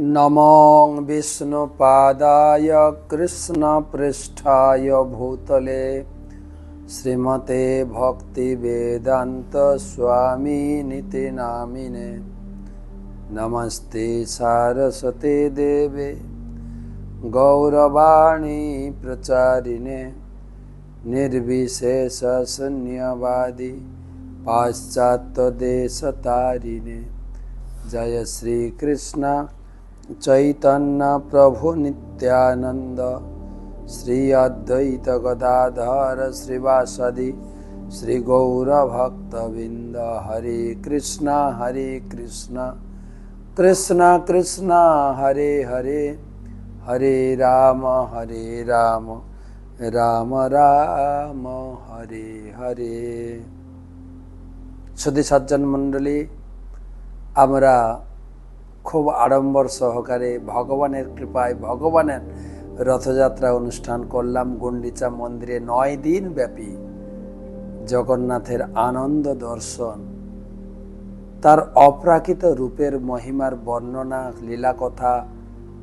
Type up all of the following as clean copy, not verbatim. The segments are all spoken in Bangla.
नमो विष्णुपादाय कृष्णपृष्ठाय भूतले श्रीमते भक्तिवेदांत स्वामिनिति नामिने। नमस्ते सारस्वते देवे गौरवाणी प्रचारिणे निर्विशेष शून्यवादी पाश्चात्यदेशतारिणे। जय श्री कृष्ण चैतन्य प्रभु नित्यानंद श्री अद्वैत गदाधर श्रीवासदि श्री गौर भक्तबिंद। हरे कृष्ण कृष्ण कृष्ण हरे हरे, हरे राम राम राम हरे हरे। सुधी सज्जन मंडली, আমরা খুব আড়ম্বর সহকারে ভগবানের কৃপায় ভগবানের রথযাত্রা অনুষ্ঠান করলাম গুন্ডিচা মন্দিরে। 9 দিন ব্যাপী জগন্নাথের আনন্দ দর্শন, তার অপ্রাকৃত রূপের মহিমার বর্ণনা, লীলা কথা,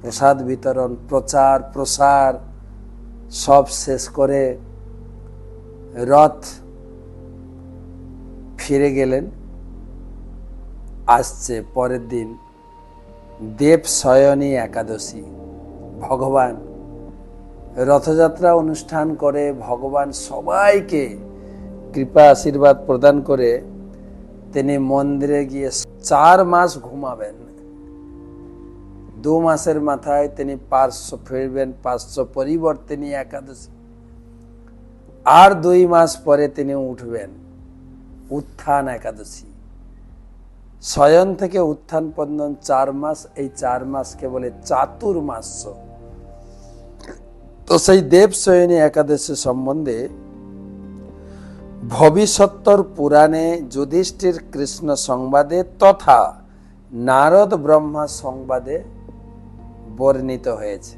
প্রসাদ বিতরণ, প্রচার প্রসার সব শেষ করে রথ ফিরে গেলেন। আসছে পরের দিন দেবশয়নী একাদশী। ভগবান রথযাত্রা অনুষ্ঠান করে ভগবান সবাইকে কৃপা আশীর্বাদ প্রদান করে তিনি মন্দিরে গিয়ে 4 মাস ঘুমাবেন। 2 মাসের মাথায় তিনি 500 ফিরবেন, 500 পরিবর্তনী একাদশী। আর 2 মাস পরে তিনি উঠবেন, উত্থান একাদশী। শয়ন থেকে উত্থান পর্যন্ত 4 মাস, এই 4 মাসকে বলে চাতুর্মাস। তো সেই দেবশয়নী একাদশী সম্বন্ধে ভবিষ্যত্তর পুরাণে যুধিষ্ঠির কৃষ্ণ সংবাদে তথা নারদ ব্রহ্মা সংবাদে বর্ণিত হয়েছে।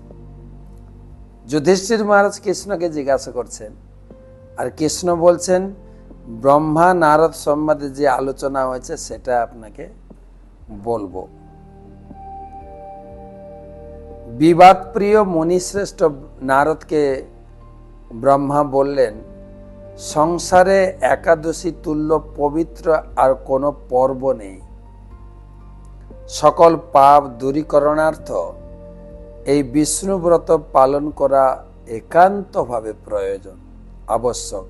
যুধিষ্ঠির মহারাজ কৃষ্ণকে জিজ্ঞাসা করছেন, আর কৃষ্ণ বলছেন ব্রহ্মা নারদ সম্বন্ধে যে আলোচনা হয়েছে সেটা আপনাকে বলবো। বিবাদ প্রিয় মুনিশ্রেষ্ঠ নারদকে ব্রহ্মা বললেন, সংসারে একাদশী তুল্য পবিত্র আর কোনো পর্ব নেই। সকল পাপ দূরীকরণার্থ এই বিষ্ণু ব্রত পালন করা একান্তভাবে প্রয়োজন, আবশ্যক।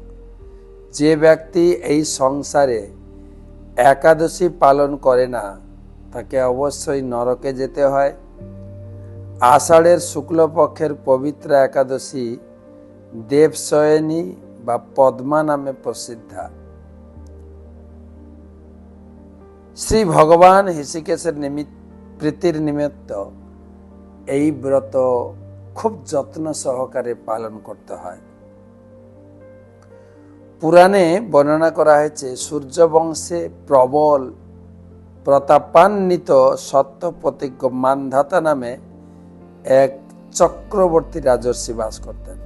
যে ব্যক্তি এই সংসারে একাদশী পালন করে না তাকে অবশ্যই নরকে যেতে হয়। আষাঢ়ের শুক্লপক্ষের পবিত্র একাদশী দেবশয়নী বা পদ্মা নামে প্রসিদ্ধা। শ্রী ভগবান হৃষিকেশের প্রীতির নিমিত্ত এই ব্রত খুব যত্ন সহকারে পালন করতে হয়। পুরাণে বর্ণনা করা হয়েছে সূর্যবংশে প্রবল প্রতাপান্বিত সত্য প্রতিজ্ঞ মান্ধাতা নামে এক চক্রবর্তী রাজর্ষি বাস করতেন।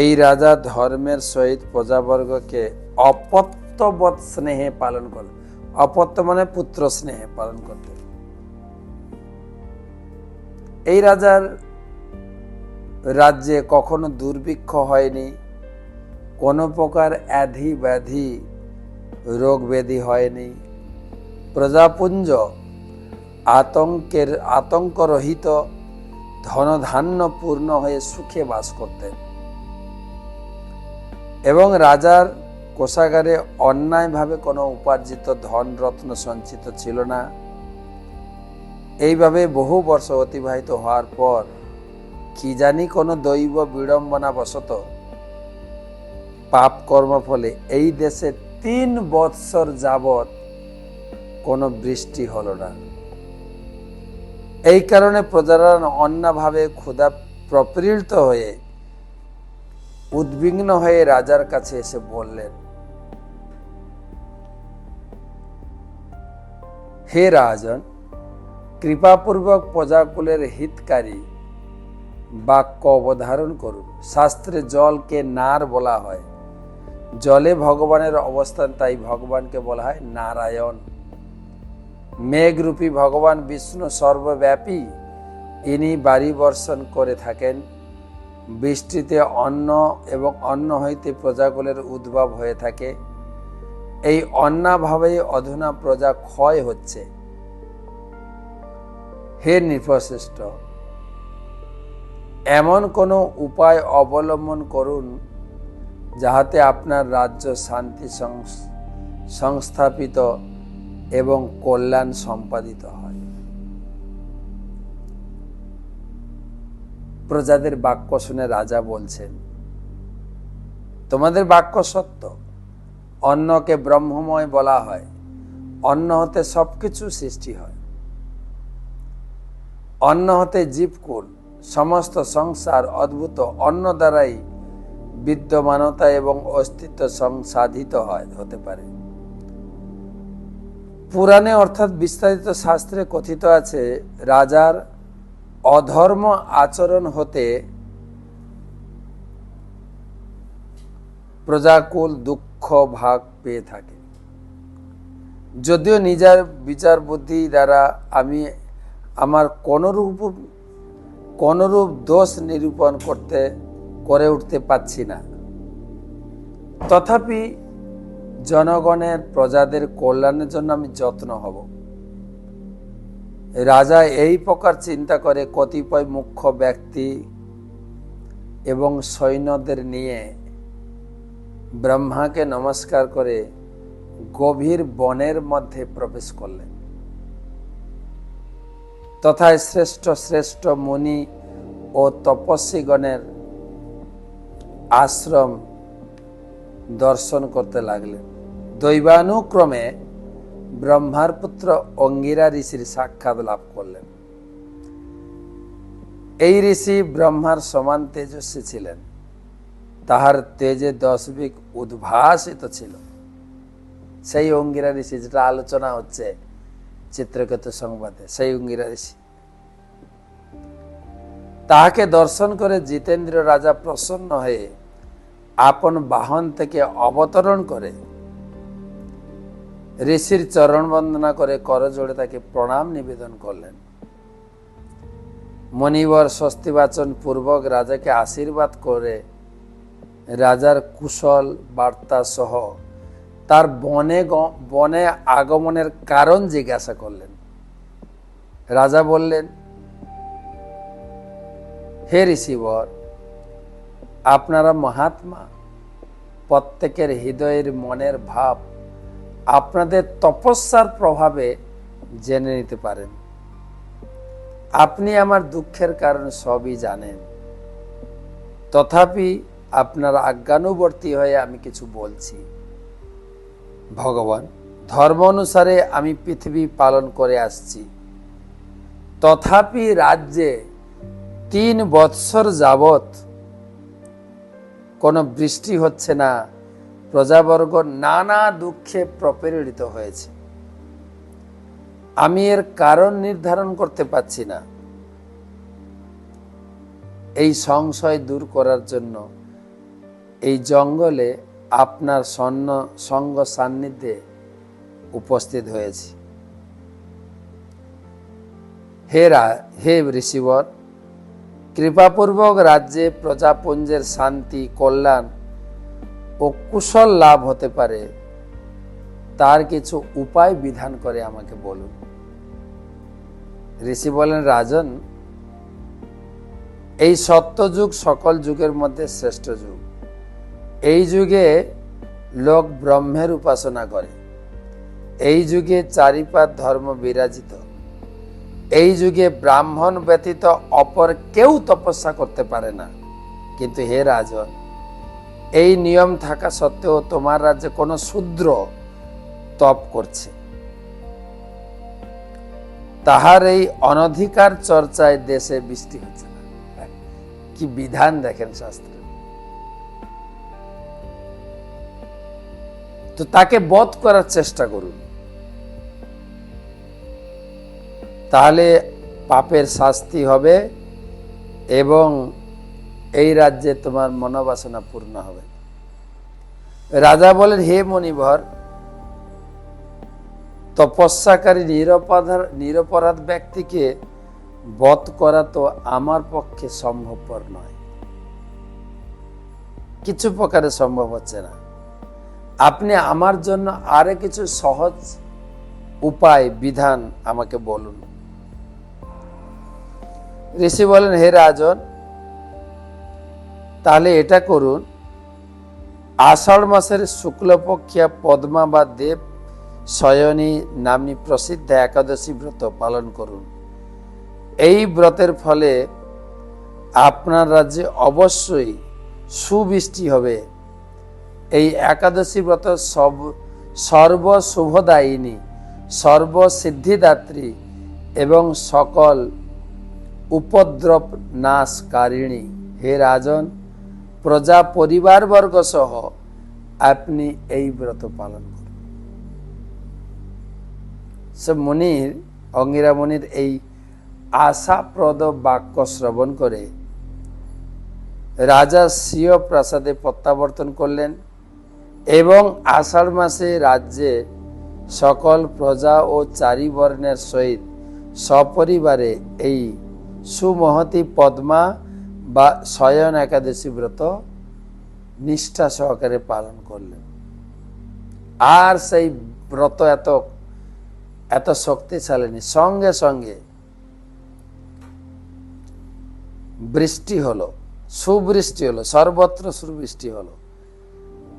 এই রাজা ধর্মের সহিত প্রজাবর্গকে অপত্যবৎ স্নেহে পালন করতেন। অপত্য মানে পুত্র স্নেহে পালন করতেন। এই রাজার রাজ্যে কখনো দুর্ভিক্ষ হয়নি, কোনো প্রকার আধি ব্যাধি রোগ ব্যাধি হয়নি। প্রজাপুঞ্জ আতঙ্করহিত ধনধান্য পূর্ণ হয়ে সুখে বাস করতেন এবং রাজার কোষাগারে অন্যায়ভাবে কোনো উপার্জিত ধন রত্ন সঞ্চিত ছিল না। এইভাবে বহু বর্ষ অতিবাহিত হওয়ার পর কি জানি কোনো দৈব বিড়ম্বনা বশত পাপ কর্ম ফলে এই দেশে 3 বৎসর যাবৎ কোনো বৃষ্টি হলো না। এই কারণে প্রজারা অন্যভাবে ক্ষুধা প্রপীড়িত হয়ে উদ্বিগ্ন হয়ে রাজার কাছে এসে বললেন, হে রাজন, কৃপাপূর্বক প্রজাকুলের হিতকারী বাক্য অবধারণ করুন। শাস্ত্রে জলকে নার বলা হয়। জলে ভগবানের অবস্থান, তাই ভগবানকে বলা হয় নারায়ণ। মেঘরূপী ভগবান বিষ্ণু সর্বব্যাপী, ইনি বাড়ি বর্ষণ করে থাকেন। বৃষ্টিতে অন্ন এবং অন্ন হইতে প্রজাকুলের উদ্ভব হয়ে থাকে। এই অন্নাভাবেই অধুনা প্রজা ক্ষয় হচ্ছে। হে নৃপশ্রেষ্ঠ, এমন কোনো উপায় অবলম্বন করুন যাহাতে আপনার রাজ্য শান্তি সংস্থাপিত এবং কল্যাণ সম্পাদিত হয়। প্রজাদের বাক্য শুনে রাজা বলছেন, তোমাদের বাক্য সত্য। অন্নকে ব্রহ্মময় বলা হয়। অন্ন হতে সবকিছু সৃষ্টি হয়। অন্ন হতে জীবকুল, সমস্ত সংসার অদ্ভুত অন্ন দ্বারাই বিদ্যমানতা এবং অস্তিত্ব সংসাধিত হতে পারে। পুরাণে অর্থাৎ বিস্তারিত শাস্ত্রে কথিত আছে, রাজার অধর্ম আচরণ হতে প্রজাকুল দুঃখ ভাগ পেয়ে থাকে। যদিও নিজের বিচার বুদ্ধি দ্বারা আমি আমার কোনরূপ দোষ নিরূপণ করে উঠতে পারছি না, তথাপি জনগণের প্রজাদের কল্যাণের জন্য আমি যত্ন হব। রাজা এই প্রকার চিন্তা করে কতিপয় মুখ্য ব্যক্তি এবং সৈন্যদের নিয়ে ব্রহ্মাকে নমস্কার করে গভীর বনের মধ্যে প্রবেশ করলেন। তথা শ্রেষ্ঠ শ্রেষ্ঠ মুনি ও তপস্বীগণের আশ্রম দর্শন করতে লাগলেন। দৈবানুক্রমে ব্রহ্মার পুত্র অঙ্গিরা ঋষির সাক্ষাৎ লাভ করলেন। এই ঋষি ব্রহ্মার সমান তেজস্বী ছিলেন। তাহার তেজে দশবিক উদ্ভাসিত ছিল। সেই অঙ্গিরা ঋষি, যেটা আলোচনা হচ্ছে চিত্রকেতু সংবাদে, সেই অঙ্গিরা ঋষি। তাহাকে দর্শন করে জিতেন্দ্র রাজা প্রসন্ন হয়ে আপন বাহন থেকে অবতরণ করে ঋষির চরণ বন্দনা করে করজোড়ে তাকে প্রণাম নিবেদন করলেন। মণিবর স্বস্তিবাচন পূর্বক রাজাকে আশীর্বাদ করে রাজার কুশল বার্তা সহ তার বনে আগমনের কারণ জিজ্ঞাসা করলেন। রাজা বললেন, হে ঋষিবর, আপনারা মহাত্মা, প্রত্যেকের হৃদয়ের মনের ভাব আপনাদের তপস্যার প্রভাবে জেনে নিতে পারেন। আপনি আমার দুঃখের কারণ সবই জানেন, তথাপি আপনার আজ্ঞানুবর্তী হয়ে আমি কিছু বলছি। ভগবান, ধর্ম অনুসারে আমি পৃথিবী পালন করে আসছি, তথাপি রাজ্যে 3 বৎসর যাবৎ কোনো বৃষ্টি হচ্ছে না। প্রজাবর্গ নানা দুঃখে প্রপীড়িত হয়েছে। আমি এর কারণ নির্ধারণ করতে পারছি না। এই সংশয় দূর করার জন্য এই জঙ্গলে আপনার সঙ্গ সান্নিধ্যে উপস্থিত হয়েছি। হে ঋষিবর, কৃপাপূর্বক রাজ্যে প্রজাপুঞ্জের শান্তি, কল্যাণ ও কুশল লাভ হতে পারে তার কিছু উপায় বিধান করে আমাকে বলুন। ঋষি বলেন, রাজন, এই সত্যযুগ সকল যুগের মধ্যে শ্রেষ্ঠ যুগ। এই যুগে লোক ব্রহ্মের উপাসনা করে। এই যুগে চারিপাত ধর্ম বিরাজিত। এই যুগে ব্রাহ্মণ ব্যতীত অপর কেউ তপস্যা করতে পারে না। কিন্তু হে রাজন, এই নিয়ম থাকা সত্ত্বেও তোমার রাজ্যে কোনো শূদ্র তপ করছে। তাহার এই অনধিকার চর্চায় দেশে বৃষ্টি হচ্ছে না। কি বিধান দেখেন শাস্ত্রে। তো তাকে বধ করার চেষ্টা করুন, তাহলে পাপের শাস্তি হবে এবং এই রাজ্যে তোমার মনোবাসনা পূর্ণ হবে। রাজা বলেন, হে মণিবর, তপস্যাকারী নিরপরাধ ব্যক্তিকে বধ করা তো আমার পক্ষে সম্ভবপর নয়, কিছু প্রকারে সম্ভব হচ্ছে না। আপনি আমার জন্য আরো কিছু সহজ উপায় বিধান আমাকে বলুন। ঋষি বলেন, হে রাজন, তাহলে এটা করুন, আষাঢ় মাসের শুক্লপক্ষিয়া পদ্মা বা দেব শয়নী নামনি প্রসিদ্ধ একাদশী ব্রত পালন করুন। এই ব্রতের ফলে আপনার রাজ্যে অবশ্যই সুবৃষ্টি হবে। এই একাদশী ব্রত সর্বশুভদায়িনী, সর্বসিদ্ধিদাত্রী এবং সকল উপদ্রব নাশকারিণী। হে রাজন, প্রজা পরিবারবর্গ সহ আপনি এই ব্রত পালন করুন। অঙ্গিরা মুনির এই আশাপ্রদ বাক্য শ্রবণ করে রাজা স্বীয় প্রাসাদে প্রত্যাবর্তন করলেন এবং আষাঢ় মাসে রাজ্যে সকল প্রজা ও চারিবর্ণের সহিত সপরিবারে এই সুমহতি পদ্মা বা শয়ন একাদশী ব্রত নিষ্ঠা সহকারে পালন করলেন। আর সেই ব্রত এত শক্তিশালী, সঙ্গে সঙ্গে বৃষ্টি হলো, সুবৃষ্টি হলো, সর্বত্র সুবৃষ্টি হলো।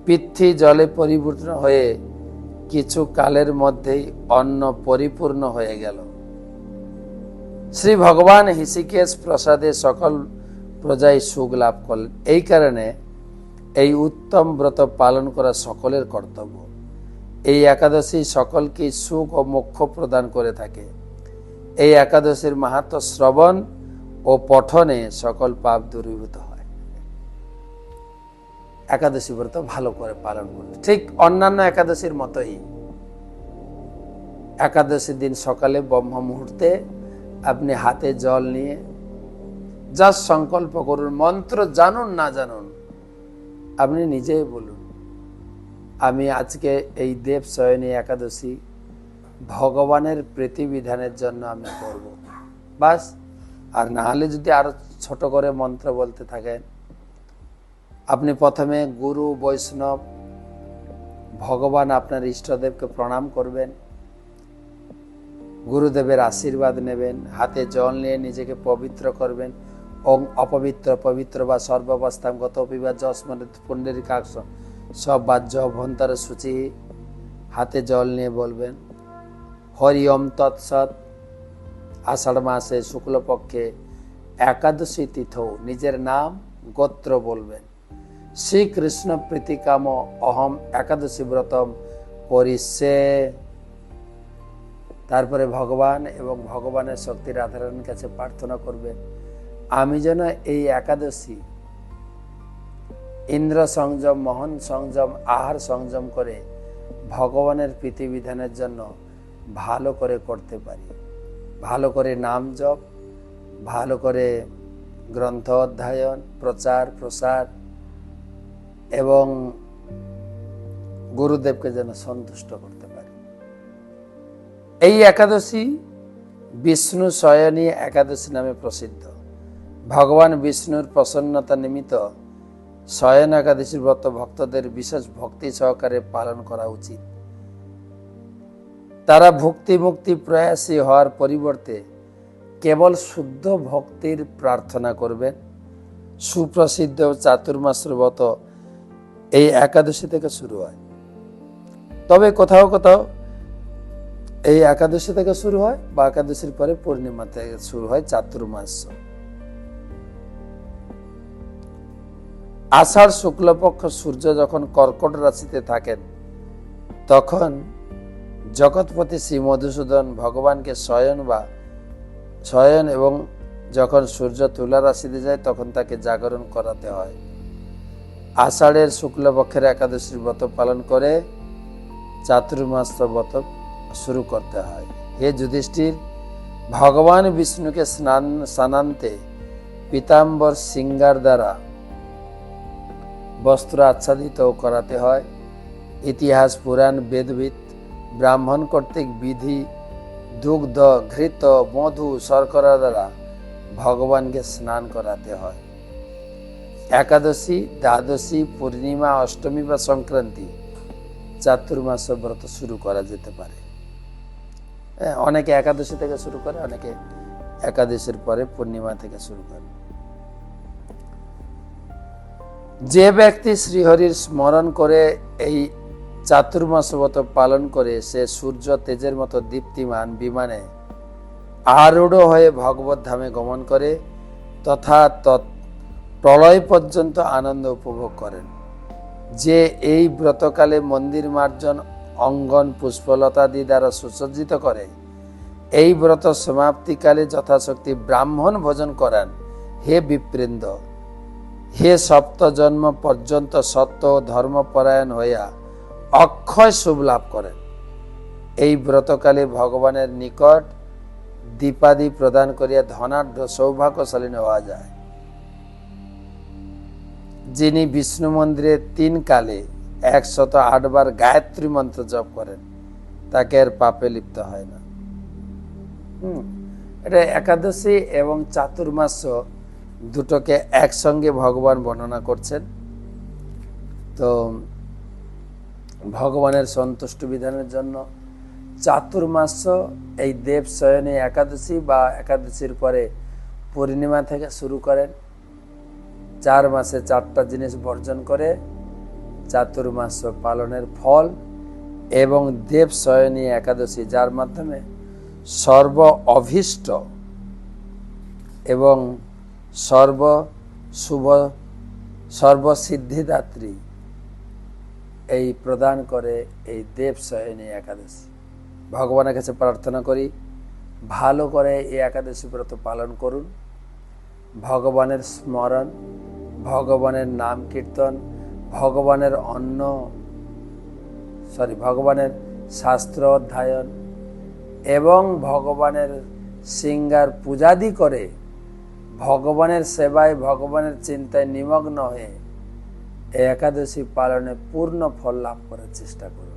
পৃথ্বী জলে পরিপূর্ণ হয়ে কিছু কালের মধ্যেই অন্ন পরিপূর্ণ হয়ে গেল। শ্রী ভগবান হৃষিকেশ প্রসাদে সকল প্রজাই সুখ লাভ করলেন। এই কারণে এই উত্তম ব্রত পালন করা সকলের কর্তব্য। এই একাদশী সকলকে সুখ ও মোক্ষ প্রদান করে থাকে। এই একাদশীর মাহাত্ম্য শ্রবণ ও পঠনে সকল পাপ দূরীভূত হয়। একাদশী ব্রত ভালো করে পালন করবে, ঠিক অন্যান্য একাদশীর মতোই। একাদশীর দিন সকালে ব্রহ্ম মুহূর্তে আপনি হাতে জল নিয়ে যা সংকল্প করুন, মন্ত্র জানুন না জানুন, আপনি নিজেই বলুন, আমি আজকে এই দেব শয়নী একাদশী ভগবানের প্রীতিবিধানের জন্য আমি করব, বাস। আর না হলে যদি আরো ছোট করে মন্ত্র বলতে থাকেন, আপনি প্রথমে গুরু বৈষ্ণব ভগবান আপনার ইষ্টদেবকে প্রণাম করবেন, গুরুদেবের আশীর্বাদ নেবেন, হাতে জল নিয়ে নিজেকে পবিত্র করবেন। ওং অপবিত্র পবিত্র বা সর্বাবস্থাম গত অপিবা যস্মৃত পুণ্ডরীকাক্ষ সব বাহ্য অভ্যন্তর সূচি। হাতে জল নিয়ে বলবেন, হরি ওম তৎসৎ। আষাঢ় মাসে শুক্লপক্ষে একাদশী তিথ নিজের নাম গোত্র বলবেন। শ্রীকৃষ্ণ প্রীতিকাম অহম একাদশী ব্রতম করিষ্যে। তারপরে ভগবান এবং ভগবানের শক্তি রাধারানীর কাছে প্রার্থনা করবেন, আমি যেন এই একাদশী ইন্দ্র সংযম, মোহন সংযম, আহার সংযম করে ভগবানের প্রীতিবিধানের জন্য ভালো করে করতে পারি। ভালো করে নাম জপ, ভালো করে গ্রন্থ অধ্যয়ন, প্রচার প্রসার এবং গুরুদেবকে যেন সন্তুষ্ট করতে পারি। এই একাদশী বিষ্ণু শয়নী একাদশী নামে প্রসিদ্ধ। ভগবান বিষ্ণুর প্রসন্নতা নিমিত্ত শয়ন একাদশীর ব্রত ভক্তদের বিশেষ ভক্তি সহকারে পালন করা উচিত। তারা ভক্তি মুক্তি প্রয়াসী হওয়ার পরিবর্তে কেবল শুদ্ধ ভক্তির প্রার্থনা করবেন। সুপ্রসিদ্ধ চাতুর্মাসের ব্রত এই একাদশী থেকে শুরু হয়, তবে কোথাও কোথাও এই একাদশী থেকে শুরু হয় বা একাদশীর পরে পূর্ণিমা থেকে শুরু হয় চাতুর্মাস। আষাঢ় শুক্লপক্ষ সূর্য যখন কর্কট রাশিতে থাকেন, তখন জগৎপতি শ্রী মধুসূদন ভগবানকে শয়ন এবং যখন সূর্য তুলা রাশিতে যায় তখন তাকে জাগরণ করাতে হয়। আষাঢ়ের শুক্লপক্ষের একাদশীর ব্রত পালন করে চাতুর্মাস ব্রত শুরু করতে হয়। হে যুধিষ্ঠির, ভগবান বিষ্ণুকে স্নানান্তে পীতাম্বর সিঙ্গার দ্বারা বস্ত্র আচ্ছাদিত করাতে হয়। ইতিহাস পুরাণ বেদবিদ ব্রাহ্মণ কর্তৃক বিধি দুগ্ধ ঘৃত মধু শর্করা দ্বারা ভগবানকে স্নান করাতে হয়। একাদশী, দ্বাদশী, পূর্ণিমা, অষ্টমী বা সংক্রান্তি চাতুর্মাস ব্রত শুরু করা যেতে পারে। অনেকে একাদশী থেকে শুরু করে, অনেকে একাদশীর পরে পূর্ণিমা থেকে শুরু করে। যে ব্যক্তি শ্রীহরির স্মরণ করে এই চাতুর্মাস ব্রত পালন করে, সে সূর্য তেজের মতো দীপ্তিমান বিমানে আরূঢ় হয়ে ভগবত ধামে গমন করে তথা প্রলয় পর্যন্ত আনন্দ উপভোগ করেন। যে এই ব্রতকালে মন্দির মার্জন, অঙ্গন, পুষ্পলতাদি দ্বারা সুসজ্জিত করে, এই ব্রত সমাপ্তিকালে যথাশক্তি ব্রাহ্মণ ভোজন করান, হে বিপ্রেন্দ্র, হে সপ্তজন্ম পর্যন্ত সত্য ও ধর্মপরায়ণ হইয়া অক্ষয় শুভ লাভ করেন। এই ব্রতকালে ভগবানের নিকট দীপাদি প্রদান করিয়া ধনাঢ্য সৌভাগ্যশালী হওয়া যায়। যিনি বিষ্ণু মন্দিরে 3 কালে 108 বার গায়ত্রী মন্ত্র জপ করেন, তাকে আর পাপে লিপ্ত হয় না। এটা একাদশী এবং চাতুর্মাস দুটোকে একসঙ্গে ভগবান বর্ণনা করছেন। তো ভগবানের সন্তুষ্ট বিধানের জন্য চাতুর্মাস এই দেব শয়নে একাদশী বা একাদশীর পরে পূর্ণিমা থেকে শুরু করেন। 4 মাসে 4টা জিনিস বর্জন করে চাতুর্মাস পালনের ফল এবং দেব শয়নী একাদশী, যার মাধ্যমে সর্ব অভীষ্ট এবং সর্বসিদ্ধিদাত্রী এই প্রদান করে এই দেব শয়নী একাদশী। ভগবানের কাছে প্রার্থনা করি, ভালো করে এই একাদশী ব্রত পালন করুন। ভগবানের স্মরণ, ভগবানের নাম কীর্তন, ভগবানের শাস্ত্র অধ্যয়ন এবং ভগবানের সিঙ্গার পূজাদি করে ভগবানের সেবায়, ভগবানের চিন্তায় নিমগ্ন হয়ে এই একাদশী পালনে পূর্ণ ফল লাভ করার চেষ্টা করুন।